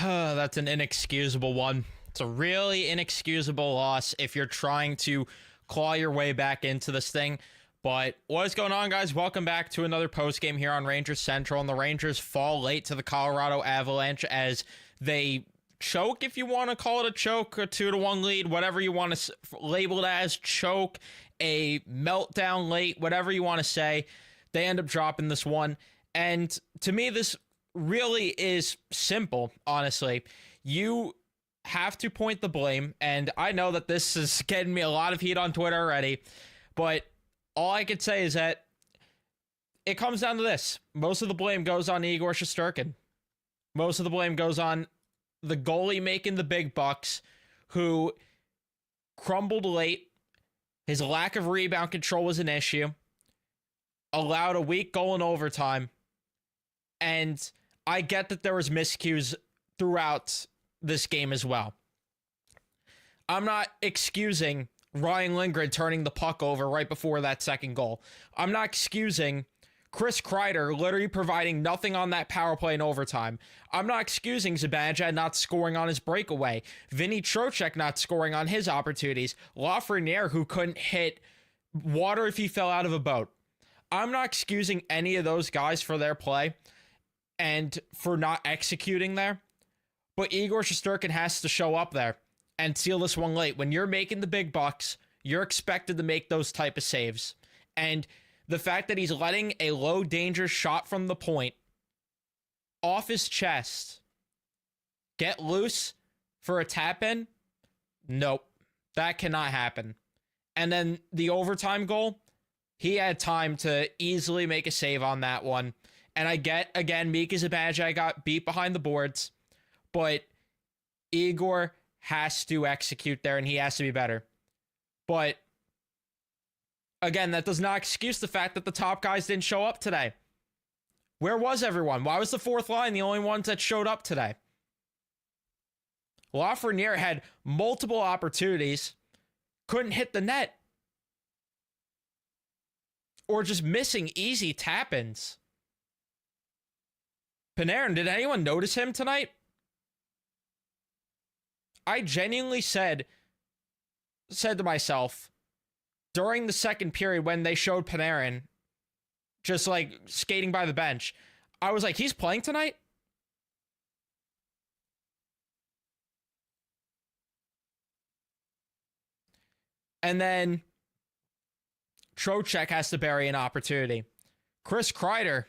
That's an inexcusable one. It's a really inexcusable loss if you're trying to claw your way back into this thing. But what is going on, guys? Welcome back to another post game here on Rangers Central. And the Rangers fall late to the Colorado Avalanche as they choke, if you want to call it a choke, a 2-1 lead, whatever you want to label it as, choke, a meltdown late, whatever you want to say. They end up dropping this one. And to me, this really is simple, honestly. You have to point the blame, and I know that this is getting me a lot of heat on Twitter already, but all I could say is that it comes down to this. Most of the blame goes on Igor Shesterkin. Most of the blame goes on the goalie making the big bucks, who crumbled late. His lack of rebound control was an issue. Allowed a weak goal in overtime. And I get that there was miscues throughout this game as well. I'm not excusing Ryan Lindgren turning the puck over right before that second goal. I'm not excusing Chris Kreider literally providing nothing on that power play in overtime. I'm not excusing Zibanejad not scoring on his breakaway. Vinny Trocheck not scoring on his opportunities. Lafreniere, who couldn't hit water if he fell out of a boat. I'm not excusing any of those guys for their play and for not executing there. But Igor Shesterkin has to show up there and seal this one late. When you're making the big bucks, you're expected to make those type of saves. And the fact that he's letting a low danger shot from the point off his chest get loose for a tap in, nope, that cannot happen. And then the overtime goal, he had time to easily make a save on that one. And I get, again, Mika Zibanejad got beat behind the boards, but Igor has to execute there and he has to be better. But again, that does not excuse the fact that the top guys didn't show up today. Where was everyone? Why was the fourth line the only ones that showed up today? Lafreniere had multiple opportunities, couldn't hit the net. Or just missing easy tap-ins. Panarin, did anyone notice him tonight? I genuinely said to myself during the second period when they showed Panarin just like skating by the bench, I was like, he's playing tonight? And then Trocheck has to bury an opportunity. Chris Kreider,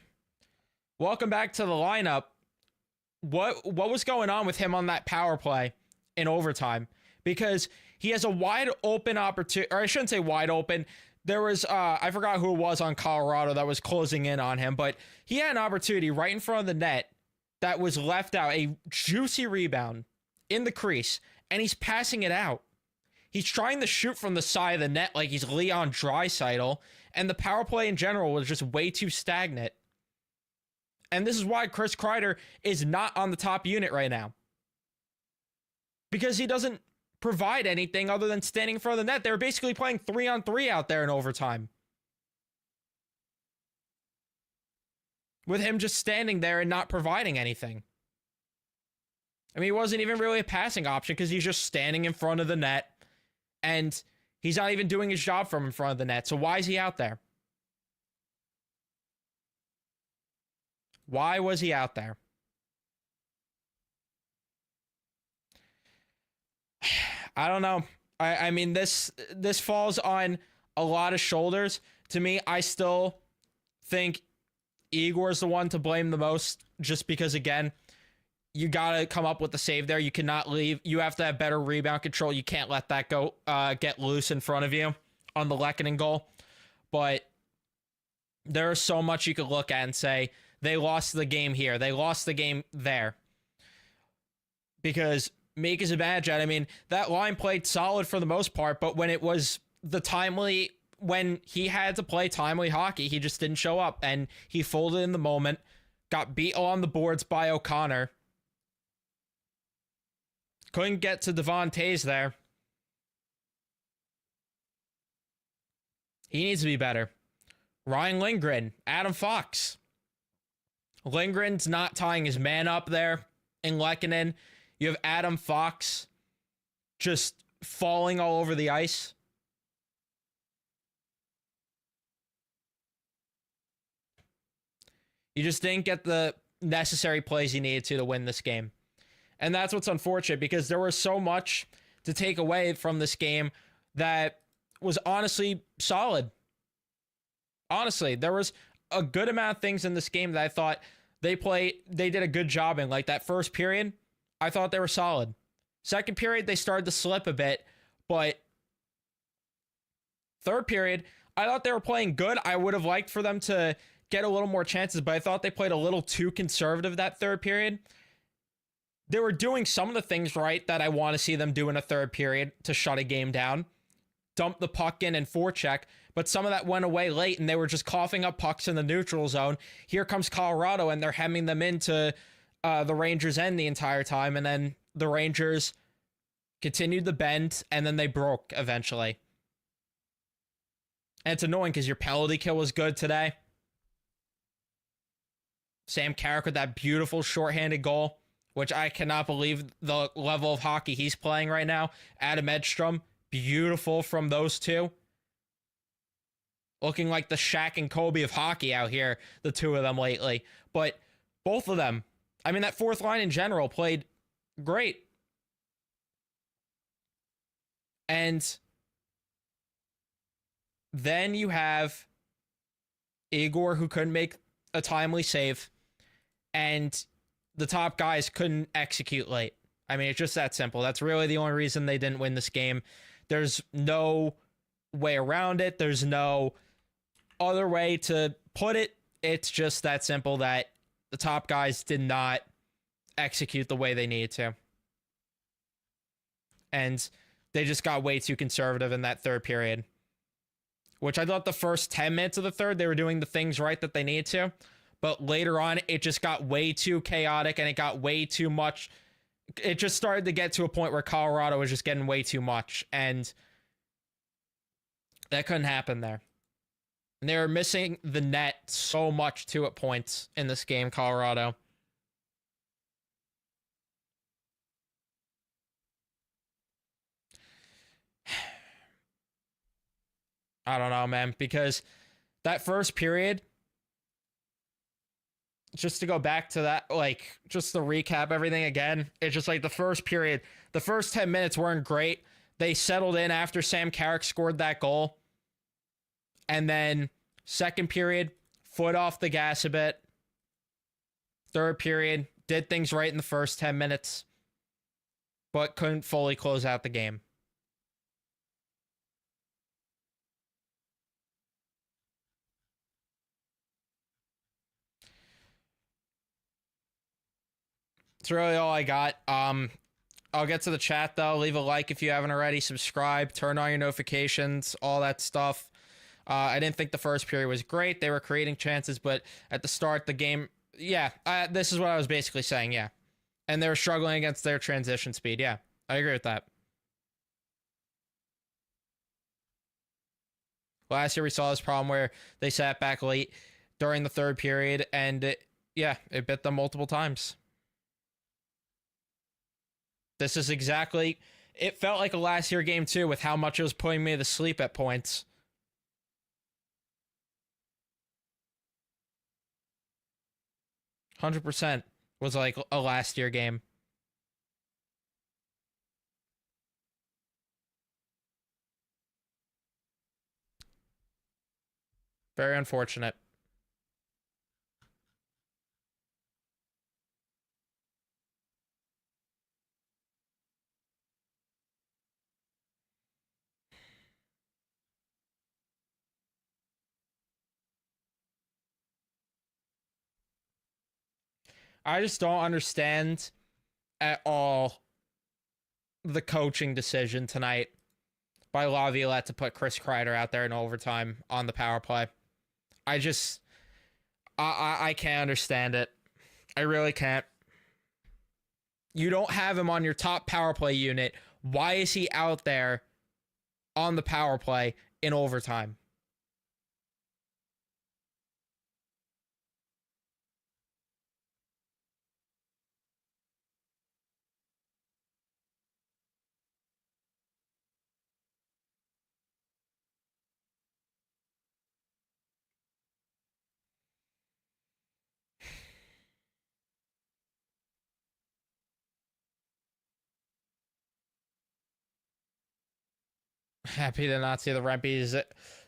welcome back to the lineup. What was going on with him on that power play in overtime? Because he has a wide open opportunity, or I shouldn't say wide open. There was, I forgot who it was on Colorado that was closing in on him, but he had an opportunity right in front of the net that was left out, a juicy rebound in the crease, and he's passing it out. He's trying to shoot from the side of the net like he's Leon Draisaitl, and the power play in general was just way too stagnant. And this is why Chris Kreider is not on the top unit right now. Because he doesn't provide anything other than standing in front of the net. They were basically playing 3-on-3 out there in overtime, with him just standing there and not providing anything. I mean, he wasn't even really a passing option because he's just standing in front of the net. And he's not even doing his job from in front of the net. So why is he out there? Why was he out there? I don't know. I mean, this falls on a lot of shoulders. To me, I still think Igor's the one to blame the most, just because, again, you got to come up with the save there. You cannot leave. You have to have better rebound control. You can't let that go get loose in front of you on the Lehkonen goal. But there is so much you could look at and say, they lost the game here. They lost the game there. Because Mika Zibanejad, I mean, that line played solid for the most part, but when it was when he had to play timely hockey, he just didn't show up. And he folded in the moment, got beat on the boards by O'Connor. Couldn't get to Devon Toews there. He needs to be better. Ryan Lindgren, Adam Fox. Lindgren's not tying his man up there. in Lehkonen. You have Adam Fox just falling all over the ice. You just didn't get the necessary plays you needed to win this game. And that's what's unfortunate, because there was so much to take away from this game that was honestly solid. Honestly, there was a good amount of things in this game that I thought they did a good job in. Like that first period, I thought they were solid. Second period, they started to slip a bit, but third period, I thought they were playing good. I would have liked for them to get a little more chances, but I thought they played a little too conservative that third period. They were doing some of the things right that I want to see them do in a third period to shut a game down. Dump the puck in and forecheck, but some of that went away late, and they were just coughing up pucks in the neutral zone. Here comes Colorado, and they're hemming them into the Rangers' end the entire time, and then the Rangers continued the bend, and then they broke eventually. And it's annoying because your penalty kill was good today. Sam Carrick with that beautiful shorthanded goal, which I cannot believe the level of hockey he's playing right now. Adam Edstrom, beautiful from those two. Looking like the Shaq and Kobe of hockey out here, the two of them lately. But both of them, I mean, that fourth line in general played great. And then you have Igor, who couldn't make a timely save, and the top guys couldn't execute late. I mean, it's just that simple. That's really the only reason they didn't win this game. There's no way around it. There's no other way to put it. It's just that simple, that the top guys did not execute the way they needed to. And they just got way too conservative in that third period, which I thought the first 10 minutes of the third, they were doing the things right that they needed to. But later on, it just got way too chaotic, and it got way too much. It just started to get to a point where Colorado was just getting way too much, and that couldn't happen there. And they were missing the net so much too at points in this game, Colorado. I don't know, man, because that first period, just to go back to that, like, just to recap everything again, it's just like the first period, the first 10 minutes weren't great. They settled in after Sam Carrick scored that goal. And then second period, foot off the gas a bit. Third period, did things right in the first 10 minutes, but couldn't fully close out the game. That's really all I got. I'll get to the chat, though. Leave a like if you haven't already. Subscribe. Turn on your notifications. All that stuff. I didn't think the first period was great. They were creating chances, but at the start, the game... Yeah, this is what I was basically saying, yeah. And they were struggling against their transition speed. Yeah, I agree with that. Last year, we saw this problem where they sat back late during the third period, and it bit them multiple times. This is exactly... It felt like a last year game, too, with how much it was putting me to sleep at points. %100% was like a last year game. Very unfortunate. I just don't understand at all the coaching decision tonight by Laviolette to put Chris Kreider out there in overtime on the power play. I can't understand it. I really can't. You don't have him on your top power play unit. Why is he out there on the power play in overtime? Happy to not see the Rempies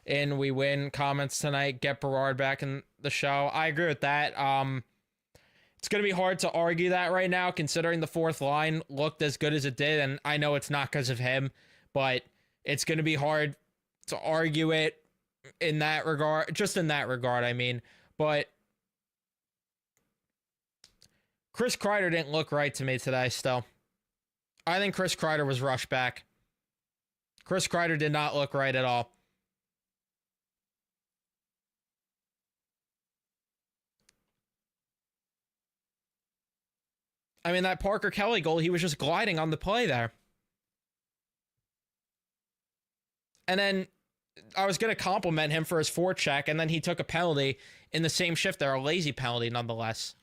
in we win comments tonight. Get Berard back in the show. I agree with that. It's going to be hard to argue that right now, considering the fourth line looked as good as it did. And I know it's not because of him, but it's going to be hard to argue it in that regard. Just in that regard, I mean. But Chris Kreider didn't look right to me today still. I think Chris Kreider was rushed back. Chris Kreider did not look right at all. I mean, that Parker Kelly goal, he was just gliding on the play there. And then I was going to compliment him for his forecheck, and then he took a penalty in the same shift there, a lazy penalty nonetheless.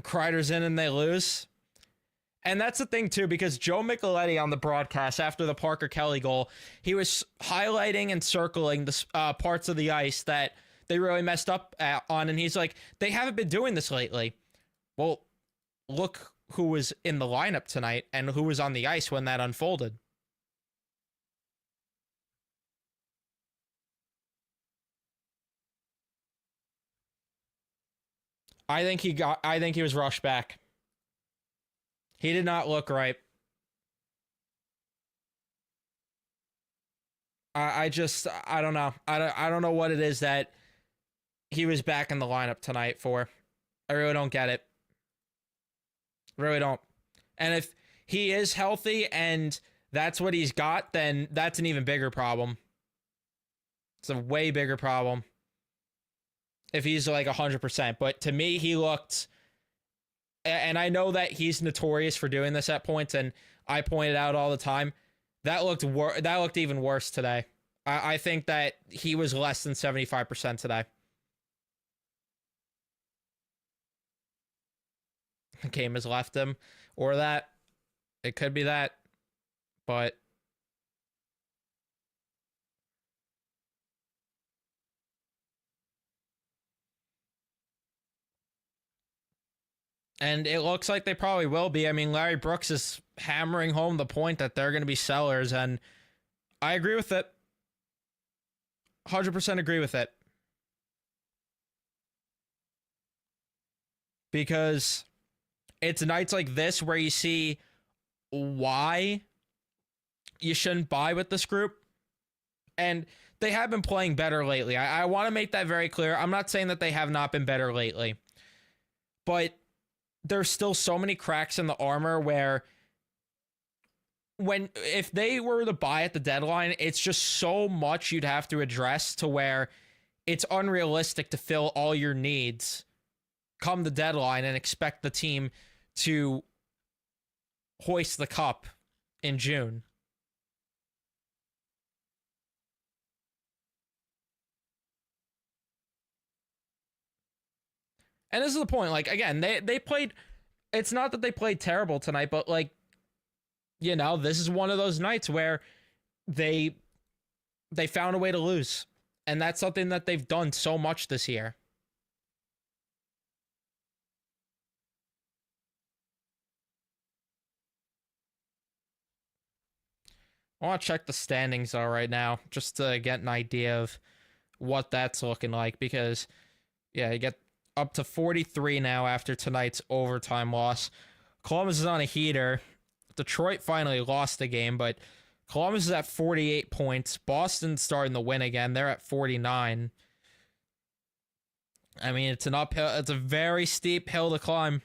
Kreider's in and they lose. And that's the thing, too, because Joe Micheletti on the broadcast after the Parker Kelly goal, he was highlighting and circling the parts of the ice that they really messed up on. And he's like, they haven't been doing this lately. Well, look who was in the lineup tonight and who was on the ice when that unfolded. I think he was rushed back. He did not look right. I don't know. I don't know what it is that he was back in the lineup tonight for. I really don't get it. Really don't. And if he is healthy and that's what he's got, then that's an even bigger problem. It's a way bigger problem if he's like 100%. But to me, he looked, and I know that he's notorious for doing this at points, and I point it out all the time. That looked even worse today. I think that he was less than 75% today. The game has left him, or that. It could be that, but and it looks like they probably will be. I mean, Larry Brooks is hammering home the point that they're going to be sellers, and I agree with it. 100% agree with it. Because it's nights like this where you see why you shouldn't buy with this group. And they have been playing better lately. I want to make that very clear. I'm not saying that they have not been better lately. But there's still so many cracks in the armor where if they were to buy at the deadline, it's just so much you'd have to address to where it's unrealistic to fill all your needs come the deadline and expect the team to hoist the cup in June. And this is the point. Like, again, they played. It's not that they played terrible tonight, but like, you know, this is one of those nights where they found a way to lose. And that's something that they've done so much this year. I want to check the standings all right now, just to get an idea of what that's looking like. Because, yeah, you get up to 43 now after tonight's overtime loss. Columbus is on a heater. Detroit finally lost the game, but Columbus is at 48 points. Boston's starting to win again. They're at 49. I mean, it's an uphill. It's a very steep hill to climb.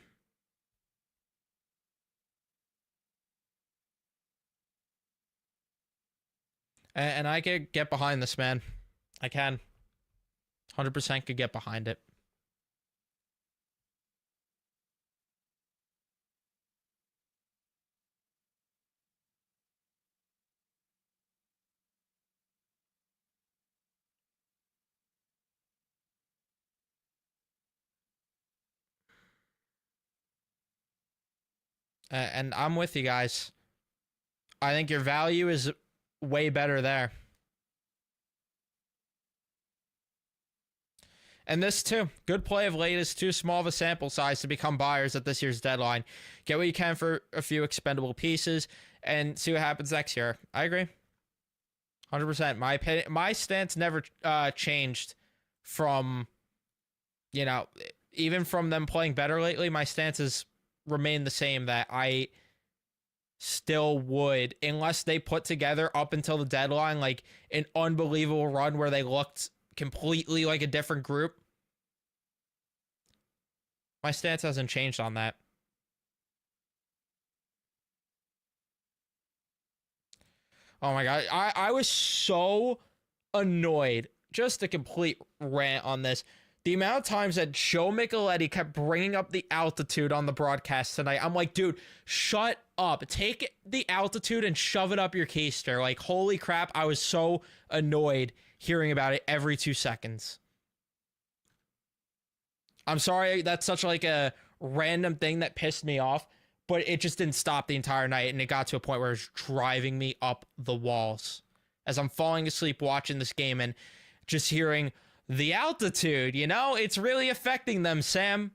And I could get behind this, man. I can. 100% could get behind it. And I'm with you guys. I think your value is way better there. And this too, good play of late is too small of a sample size to become buyers at this year's deadline. Get what you can for a few expendable pieces and see what happens next year. I agree. 100%. My opinion, my stance never changed from, you know, even from them playing better lately. My stance has remained the same, that I still would, unless they put together up until the deadline like an unbelievable run where they looked completely like a different group. My stance hasn't changed on that. Oh my god, I was so annoyed. Just a complete rant on this. The amount of times that Joe Micheletti kept bringing up the altitude on the broadcast tonight. I'm like, dude, shut up. Take the altitude and shove it up your keister. Like, holy crap, I was so annoyed hearing about it every 2 seconds. I'm sorry, that's such like a random thing that pissed me off, but it just didn't stop the entire night, and it got to a point where it was driving me up the walls as I'm falling asleep watching this game and just hearing the altitude, you know, it's really affecting them, Sam.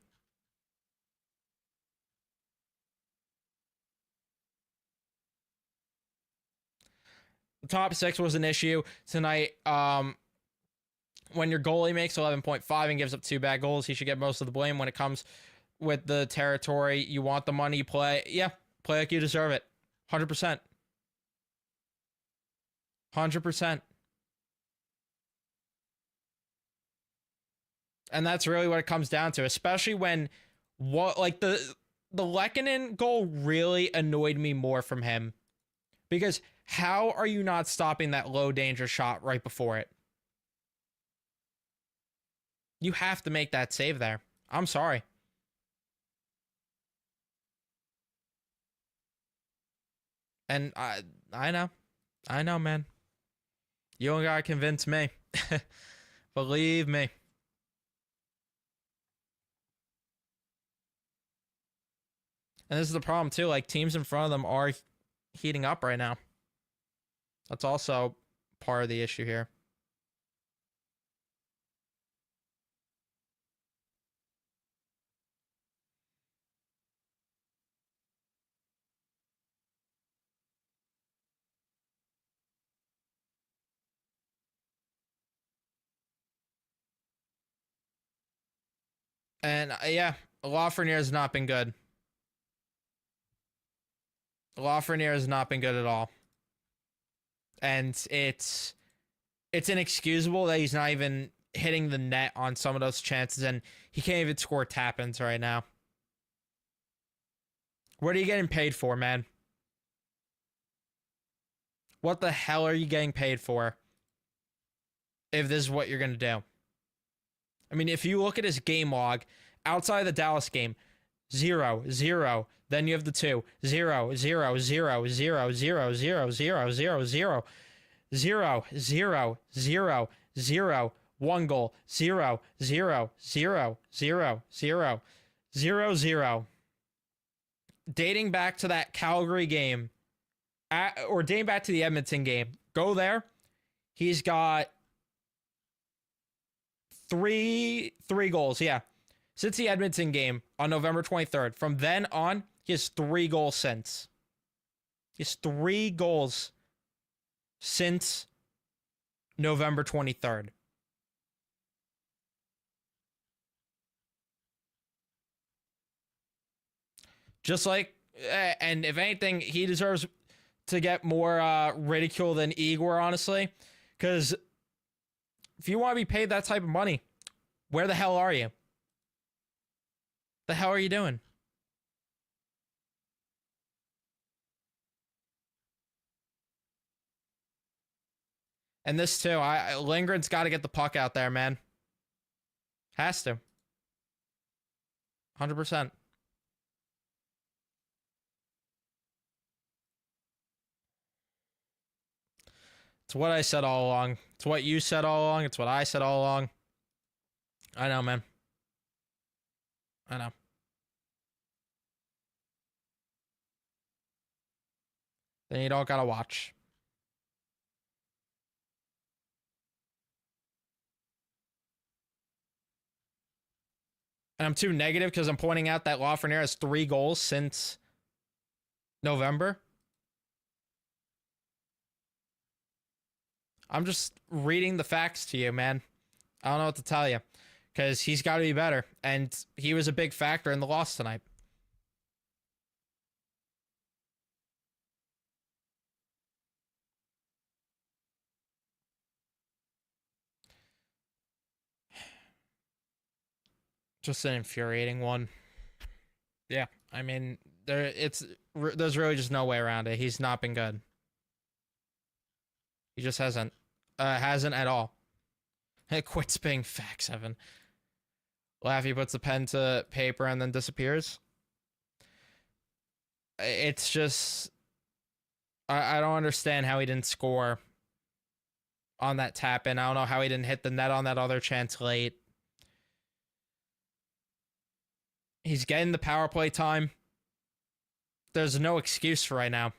The top six was an issue tonight. When your goalie makes 11.5 and gives up 2 bad goals, he should get most of the blame. When it comes with the territory, you want the money, play. Yeah, play like you deserve it. 100%. 100%. And that's really what it comes down to, especially when the Lehkonen goal really annoyed me more from him. Because how are you not stopping that low danger shot right before it? You have to make that save there. I'm sorry. And I know, man. You don't gotta convince me. Believe me. And this is the problem too. Like, teams in front of them are heating up right now. That's also part of the issue here. And yeah, Lafreniere has not been good. Lafreniere has not been good at all. And it's inexcusable that he's not even hitting the net on some of those chances, and he can't even score tap-ins right now. What are you getting paid for, man? What the hell are you getting paid for if this is what you're going to do? I mean, if you look at his game log, outside of the Dallas game, 0, 0. Then you have the 2, 0, 0, 0, 0, 0, 0, 0, 0, 0, 0, 0, 0, 0, 1 goal, 0, 0, 0, 0, 0, 0, 0. Dating back to that Calgary game, or dating back to the Edmonton game, go there. He's got three goals, yeah. Since the Edmonton game on November 23rd. From then on, he has 3 goals since. He has 3 goals since November 23rd. Just like, and if anything, he deserves to get more ridicule than Igor, honestly. Because if you want to be paid that type of money, where the hell are you? The hell are you doing? And this too, Lindgren's got to get the puck out there, man. Has to. 100%. It's what I said all along. It's what you said all along. It's what I said all along. I know, man. I know. Then you don't gotta watch. And I'm too negative because I'm pointing out that Lafreniere has 3 goals since November. I'm just reading the facts to you, man. I don't know what to tell you because he's got to be better. And he was a big factor in the loss tonight. Just an infuriating one. Yeah, I mean, there's really just no way around it. He's not been good. He just hasn't at all. It quits being fact 7. Laffy puts the pen to paper and then disappears. It's just I don't understand how he didn't score on that tap in. I don't know how he didn't hit the net on that other chance late. He's getting the power play time. There's no excuse for right now.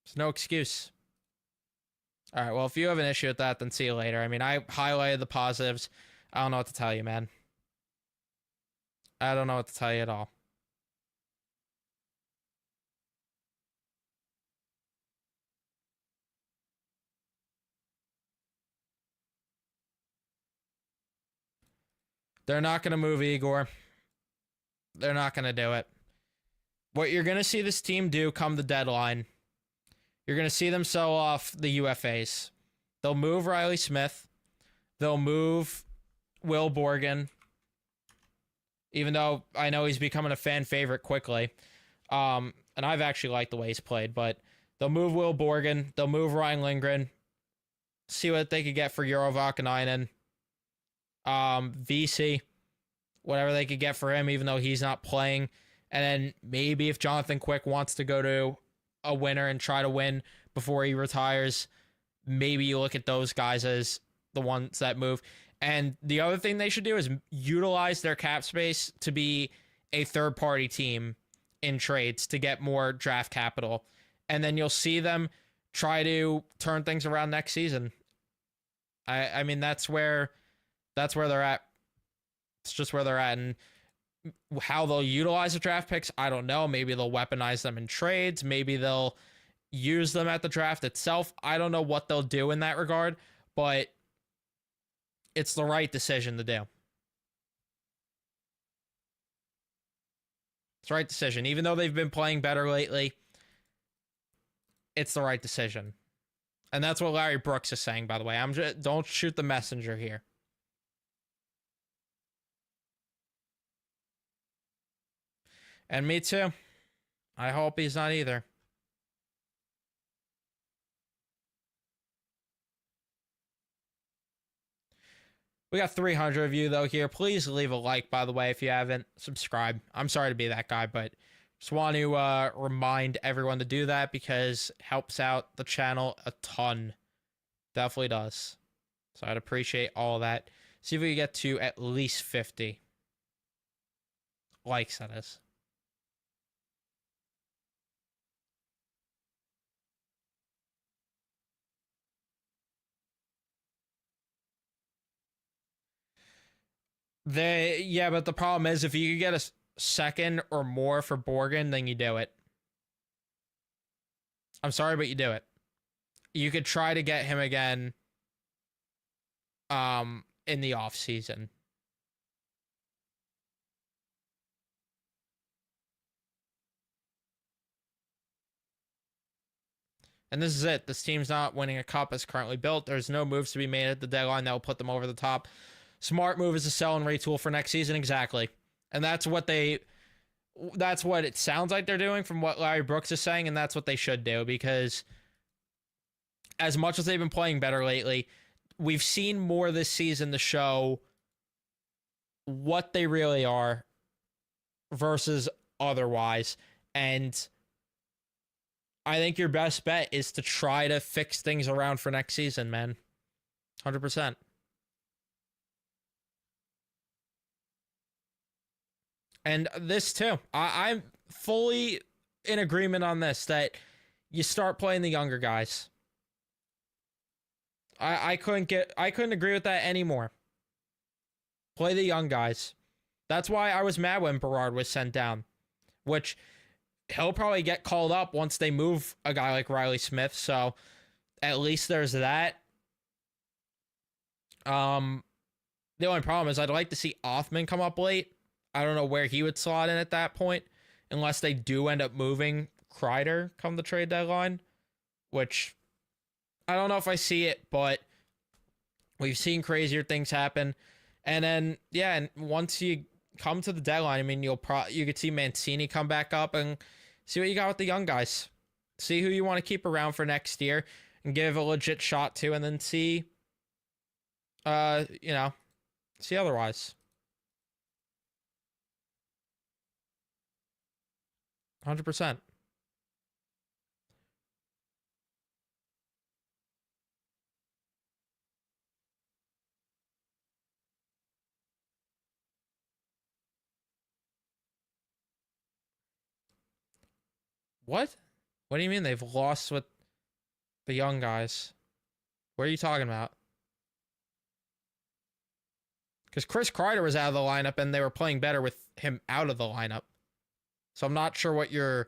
There's no excuse. All right, well, if you have an issue with that, then see you later. I mean, I highlighted the positives. I don't know what to tell you, man. I don't know what to tell you at all. They're not going to move Igor. They're not going to do it. What you're going to see this team do come the deadline, you're going to see them sell off the UFAs. They'll move Riley Smith. They'll move Will Borgen, even though I know he's becoming a fan favorite quickly. And I've actually liked the way he's played, but they'll move Will Borgen. They'll move Ryan Lindgren. See what they could get for Euro Vakanainen. VC, whatever they could get for him, even though he's not playing. And then maybe if Jonathan Quick wants to go to a winner and try to win before he retires, maybe you look at those guys as the ones that move. And the other thing they should do is utilize their cap space to be a third-party team in trades to get more draft capital. And then you'll see them try to turn things around next season. I mean, that's where they're at. It's just where they're at. And how they'll utilize the draft picks, I don't know. Maybe they'll weaponize them in trades. Maybe they'll use them at the draft itself. I don't know what they'll do in that regard, but it's the right decision to do. It's the right decision. Even though they've been playing better lately, it's the right decision. And that's what Larry Brooks is saying, by the way. Don't shoot the messenger here. And me too. I hope he's not either. We got 300 of you, though, here. Please leave a like, by the way, if you haven't. Subscribe. I'm sorry to be that guy, but just want to remind everyone to do that because it helps out the channel a ton. Definitely does. So I'd appreciate all of that. See if we can get to at least 50 likes, that is. Yeah, but the problem is if you could get a second or more for Borgen, then you do it. I'm sorry, but you do it. You could try to get him again in the offseason. And this is it. This team's not winning a cup as currently built. There's no moves to be made at the deadline that will put them over the top. Smart move is a sell and retool for next season. Exactly. And that's what it sounds like they're doing from what Larry Brooks is saying. And that's what they should do because as much as they've been playing better lately, we've seen more this season to show what they really are versus otherwise. And I think your best bet is to try to fix things around for next season, man. 100%. And this too, I'm fully in agreement on this, that you start playing the younger guys. I couldn't agree with that anymore. Play the young guys. That's why I was mad when Berard was sent down, which he'll probably get called up once they move a guy like Riley Smith. So at least there's that. The only problem is I'd like to see Othman come up late. I don't know where he would slot in at that point, unless they do end up moving Kreider come the trade deadline, which I don't know if I see it, but we've seen crazier things happen. And then, yeah, and once you come to the deadline, I mean, you could see Mancini come back up and see what you got with the young guys. See who you want to keep around for next year and give a legit shot to, and then see, see otherwise. 100%. What? What do you mean they've lost with the young guys? What are you talking about? Because Chris Kreider was out of the lineup and they were playing better with him out of the lineup. So I'm not sure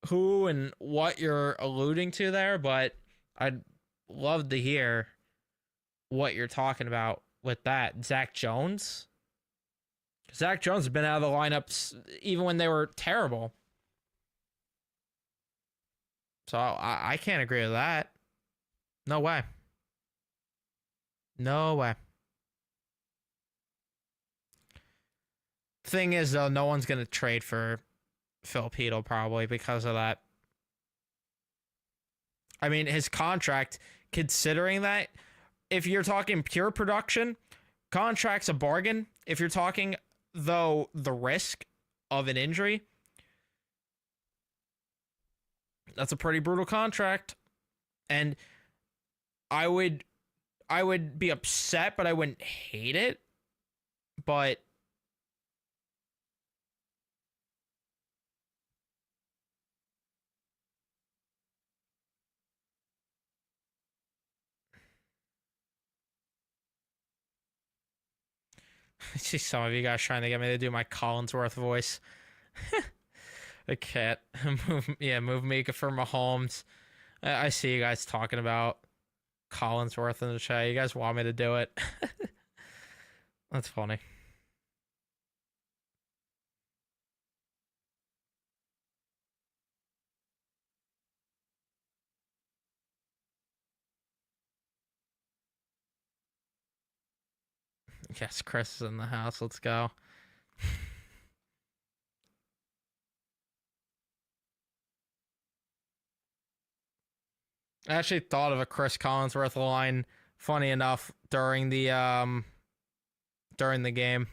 who and what you're alluding to there, but I'd love to hear what you're talking about with that. Zach Jones? Zach Jones has been out of the lineups even when they were terrible. So I can't agree with that. No way. No way. Thing is, though, no one's going to trade for Phil Pedal probably because of that. I mean, his contract, considering that, if you're talking pure production, contract's a bargain. If you're talking, though, the risk of an injury, that's a pretty brutal contract. And I would be upset, but I wouldn't hate it. But I see some of you guys trying to get me to do my Collinsworth voice. The cat. Move Mika for Mahomes. I see you guys talking about Collinsworth in the chat. You guys want me to do it? That's funny. Yes, Chris is in the house. Let's go. I actually thought of a Chris Collinsworth line, funny enough, during the game.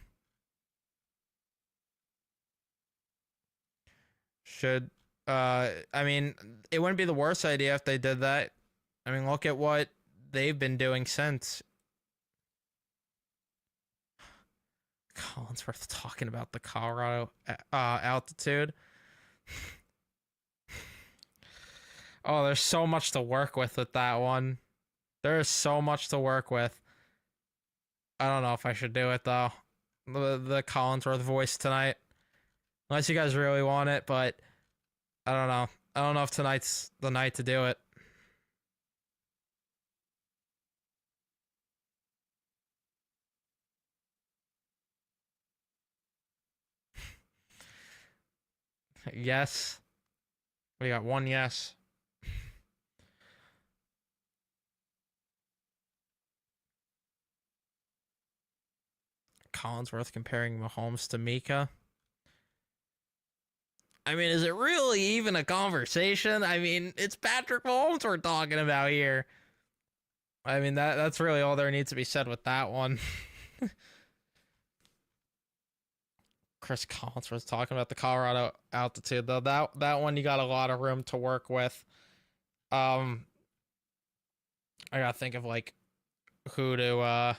I mean, it wouldn't be the worst idea if they did that. I mean, look at what they've been doing since. Collinsworth talking about the Colorado altitude. Oh, there's so much to work with that one. There's so much to work with. I don't know if I should do it, though. The Collinsworth voice tonight. Unless you guys really want it, but I don't know. I don't know if tonight's the night to do it. Yes. We got one yes. Collinsworth comparing Mahomes to Mika. I mean, is it really even a conversation? I mean, it's Patrick Mahomes we're talking about here. I mean, that's really all there needs to be said with that one. Chris Collinsworth talking about the Colorado altitude, though. That one you got a lot of room to work with. I gotta think of like who to. I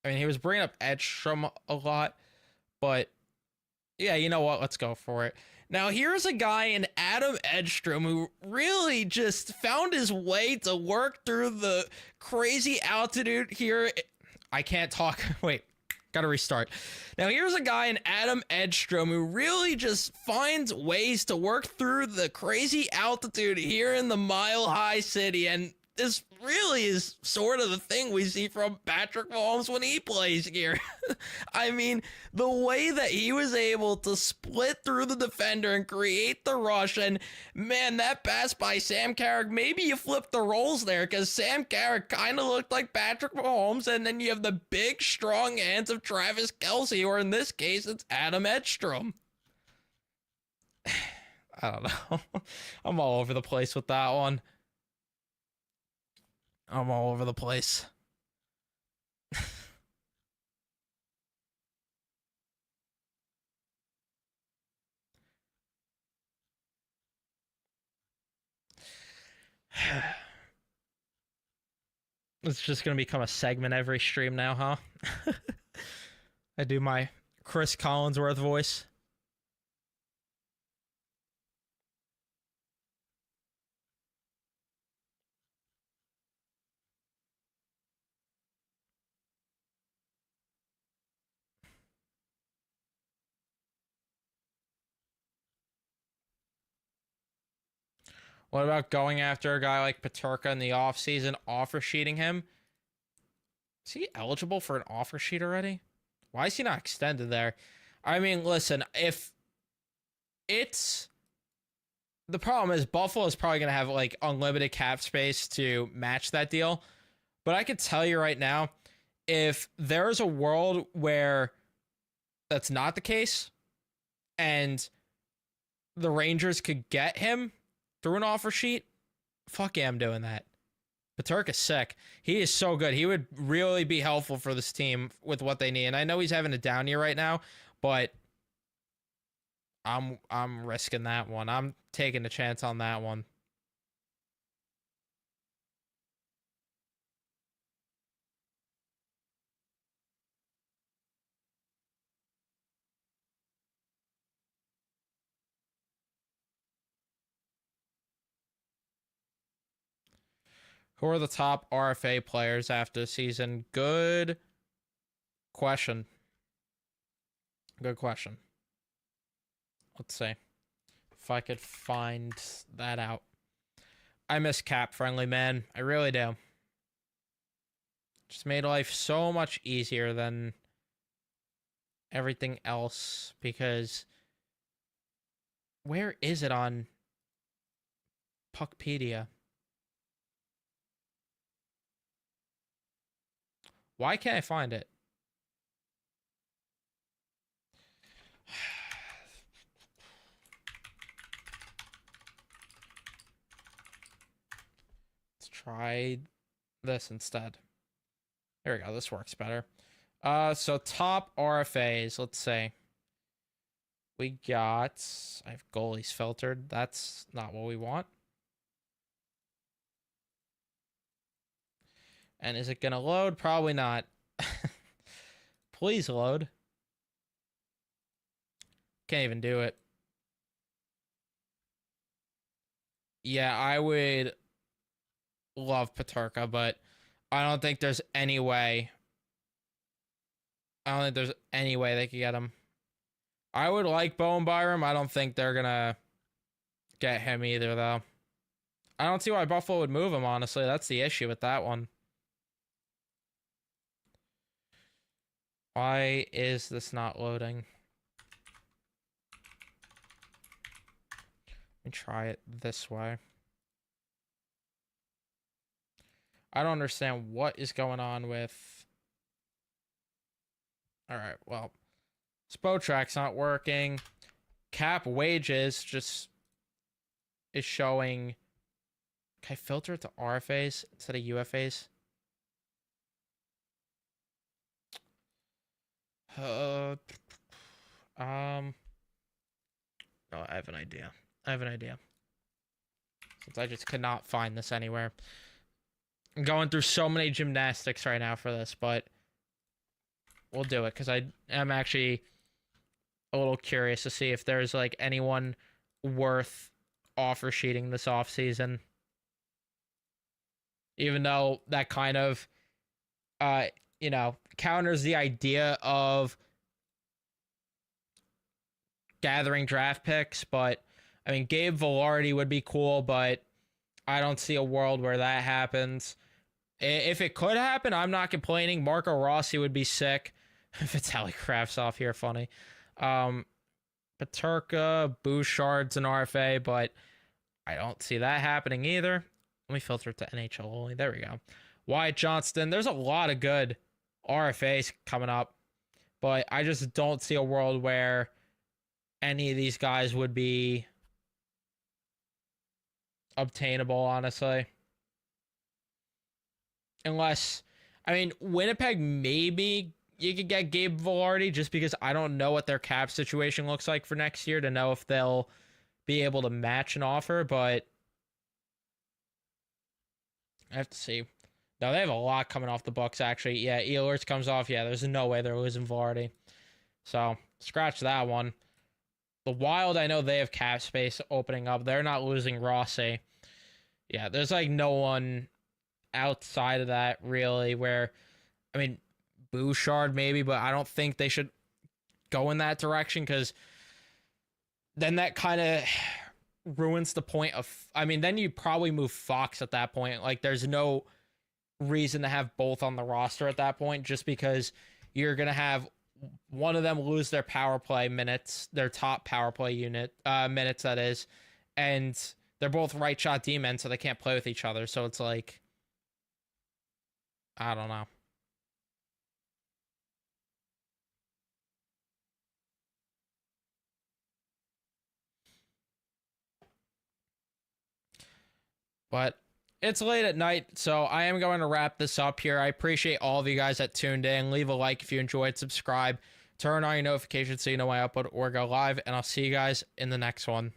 mean, he was bringing up Edstrom a lot, but yeah, you know what? Let's go for it. Now, here's a guy in Adam Edstrom who really just found his way to work through the crazy altitude here. I can't talk. Wait, gotta restart. Now, here's a guy in Adam Edstrom who really just finds ways to work through the crazy altitude here in the Mile High City. And this really is sort of the thing we see from Patrick Mahomes when he plays here. I mean, the way that he was able to split through the defender and create the rush, and man, that pass by Sam Carrick, maybe you flip the roles there, because Sam Carrick kind of looked like Patrick Mahomes, and then you have the big, strong hands of Travis Kelce, or in this case, it's Adam Edstrom. I don't know. I'm all over the place with that one. I'm all over the place. It's just going to become a segment every stream now, huh? I do my Chris Collinsworth voice. What about going after a guy like Paterka in the offseason, offer sheeting him? Is he eligible for an offer sheet already? Why is he not extended there? I mean, listen, if it's... The problem is Buffalo is probably going to have like unlimited cap space to match that deal. But I could tell you right now, if there's a world where that's not the case and the Rangers could get him through an offer sheet, fuck yeah, I'm doing that. Paterka's sick. He is so good. He would really be helpful for this team with what they need. And I know he's having a down year right now, but I'm risking that one. I'm taking a chance on that one. Who are the top RFA players after the season? Good question. Good question. Let's see if I could find that out. I miss cap friendly, man. I really do. Just made life so much easier than everything else, because where is it on Puckpedia? Why can't I find it? Let's try this instead. There we go. This works better. So top RFAs. Let's say we got. I have goalies filtered. That's not what we want. And is it going to load? Probably not. Please load. Can't even do it. Yeah, I would love Paterka, but I don't think there's any way. I don't think there's any way they could get him. I would like Bowen Byram. I don't think they're going to get him either, though. I don't see why Buffalo would move him, honestly. That's the issue with that one. Why is this not loading? Let me try it this way. I don't understand what is going on with... Alright, well. Spotrack's not working. Cap wages just is showing... Can I filter it to RFAs instead of UFAs? No, I have an idea. Since I just could not find this anywhere. I'm going through so many gymnastics right now for this, but we'll do it because I am actually a little curious to see if there's like anyone worth offer sheeting this offseason. Even though that kind of counters the idea of gathering draft picks, but I mean Gabe Vilardi would be cool, but I don't see a world where that happens. If it could happen, I'm not complaining. Marco Rossi would be sick. Vitaly Kravtsov here, funny. Peterka, Bouchard's an RFA, but I don't see that happening either. Let me filter it to NHL only. There we go. Wyatt Johnston. There's a lot of good RFAs coming up, but I just don't see a world where any of these guys would be obtainable, honestly. Unless, I mean, Winnipeg, maybe you could get Gabe Vilardi just because I don't know what their cap situation looks like for next year to know if they'll be able to match an offer, but I have to see. No, they have a lot coming off the books, actually. Yeah, Ehlers comes off. Yeah, there's no way they're losing Vilardi. So, scratch that one. The Wild, I know they have cap space opening up. They're not losing Rossi. Yeah, there's like no one outside of that, really, where, I mean, Bouchard maybe, but I don't think they should go in that direction because then that kind of ruins the point of, I mean, then you probably move Fox at that point. Like, there's no reason to have both on the roster at that point just because you're going to have one of them lose their power play minutes, their top power play unit, minutes, that is, and they're both right shot D-men, so they can't play with each other. So it's like, I don't know. But it's late at night, so I am going to wrap this up here. I appreciate all of you guys that tuned in. Leave a like if you enjoyed, subscribe, turn on your notifications so you know when I upload or go live, and I'll see you guys in the next one.